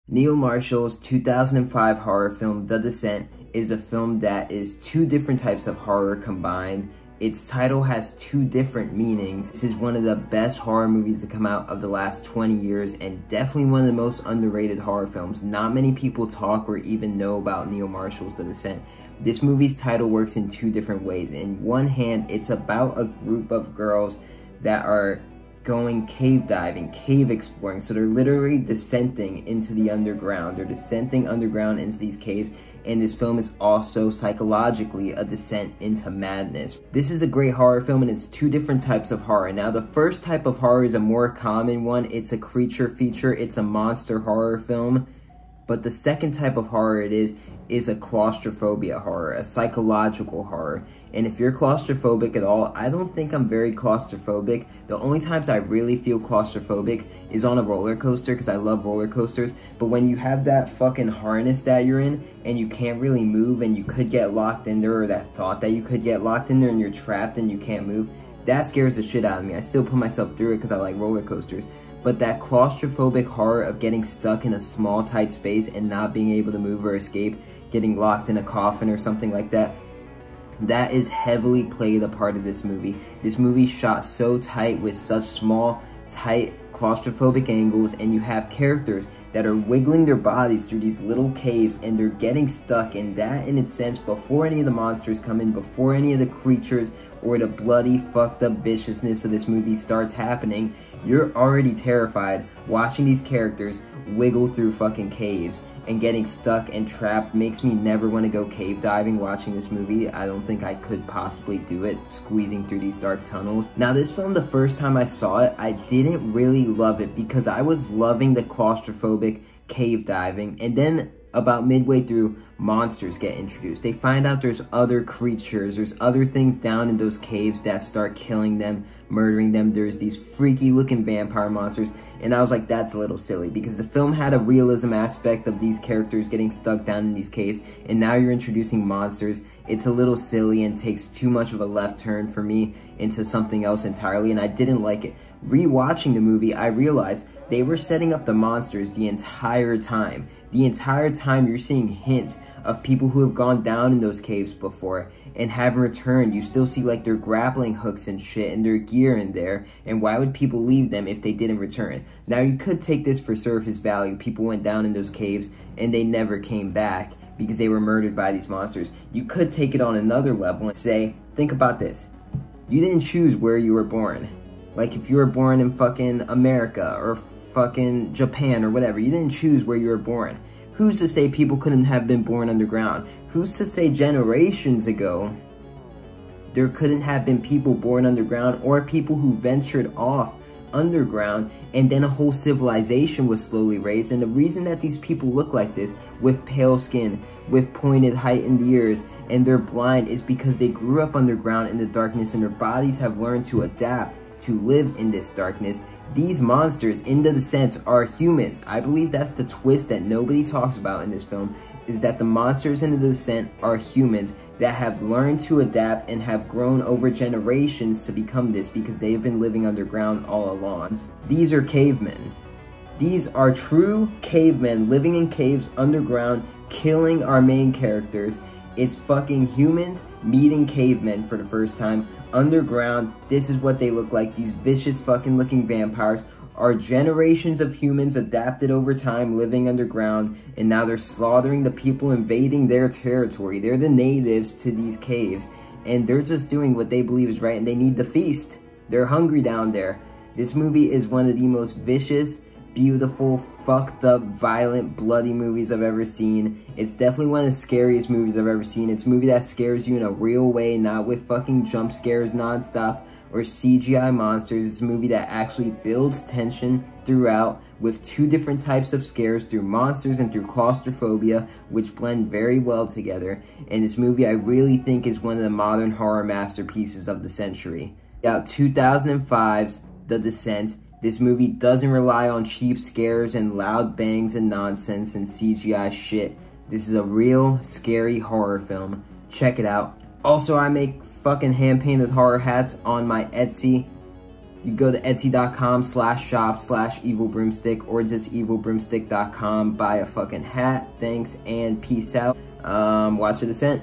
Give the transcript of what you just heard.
Neil Marshall's 2005 horror film, The Descent, is a film that is two different types of horror combined. Its title has two different meanings. This is one of the best horror movies to come out of the last 20 years and definitely one of the most underrated horror films. Not many people talk or even know about Neil Marshall's The Descent. This movie's title works in two different ways. In one hand, it's about a group of girls that are going cave diving, cave exploring. So they're literally descending into the underground. They're descending underground into these caves. And this film is also psychologically a descent into madness. This is a great horror film, and it's two different types of horror. Now, the first type of horror is a more common one. It's a creature feature. It's a monster horror film. But the second type of horror is a claustrophobia horror, a psychological horror. And if you're claustrophobic at all, I don't think I'm very claustrophobic. The only times I really feel claustrophobic is on a roller coaster, because I love roller coasters. But when you have that fucking harness that you're in and you can't really move and you could get locked in there, or that thought that you could get locked in there and you're trapped and you can't move, that scares the shit out of me. I still put myself through it because I like roller coasters. But that claustrophobic horror of getting stuck in a small tight space and not being able to move or escape, getting locked in a coffin or something like that, that is heavily played a part of this movie. This movie shot so tight with such small, tight, claustrophobic angles, and you have characters that are wiggling their bodies through these little caves and they're getting stuck, and that in its sense, before any of the monsters come in, before any of the creatures or the bloody, fucked up viciousness of this movie starts happening, you're already terrified watching these characters wiggle through fucking caves, and getting stuck and trapped makes me never want to go cave diving watching this movie. I don't think I could possibly do it, squeezing through these dark tunnels. Now, this film, the first time I saw it, I didn't really love it because I was loving the claustrophobic cave diving, and then about midway through, monsters get introduced. They find out there's other creatures, there's other things down in those caves that start killing them, murdering them. There's these freaky looking vampire monsters, and I was like, that's a little silly, because the film had a realism aspect of these characters getting stuck down in these caves, and now you're introducing monsters. It's a little silly and takes too much of a left turn for me into something else entirely, and I didn't like it. Rewatching the movie, I realized they were setting up the monsters the entire time. The entire time you're seeing hints of people who have gone down in those caves before and haven't returned. You still see like their grappling hooks and shit and their gear in there. And why would people leave them if they didn't return? Now, you could take this for surface value. People went down in those caves and they never came back because they were murdered by these monsters. You could take it on another level and say, think about this. You didn't choose where you were born. Like if you were born in fucking America or fucking Japan or whatever, you didn't choose where you were born. Who's to say people couldn't have been born underground? Who's to say generations ago there couldn't have been people born underground, or people who ventured off underground and then a whole civilization was slowly raised? And the reason that these people look like this, with pale skin, with pointed heightened ears, and they're blind, is because they grew up underground in the darkness and their bodies have learned to adapt to live in this darkness. These monsters in The Descent are humans. I believe that's the twist that nobody talks about in this film, is that the monsters in The Descent are humans that have learned to adapt and have grown over generations to become this, because they have been living underground all along. These are cavemen. These are true cavemen living in caves underground, killing our main characters. It's fucking humans meeting cavemen for the first time underground. This is what they look like. These vicious fucking looking vampires are generations of humans adapted over time living underground, and now they're slaughtering the people invading their territory. They're the natives to these caves, and they're just doing what they believe is right, and they need to feast. They're hungry down there. This movie is one of the most vicious, beautiful, fucked up, violent, bloody movies I've ever seen. It's definitely one of the scariest movies I've ever seen. It's a movie that scares you in a real way, not with fucking jump scares nonstop or CGI monsters. It's a movie that actually builds tension throughout with two different types of scares, through monsters and through claustrophobia, which blend very well together. And this movie I really think is one of the modern horror masterpieces of the century. Out 2005's The Descent. This movie doesn't rely on cheap scares and loud bangs and nonsense and CGI shit. This is a real scary horror film. Check it out. Also, I make fucking hand-painted horror hats on my Etsy. You go to etsy.com/shop/evilbroomstick or just evilbroomstick.com. Buy a fucking hat. Thanks and peace out. Watch The Descent.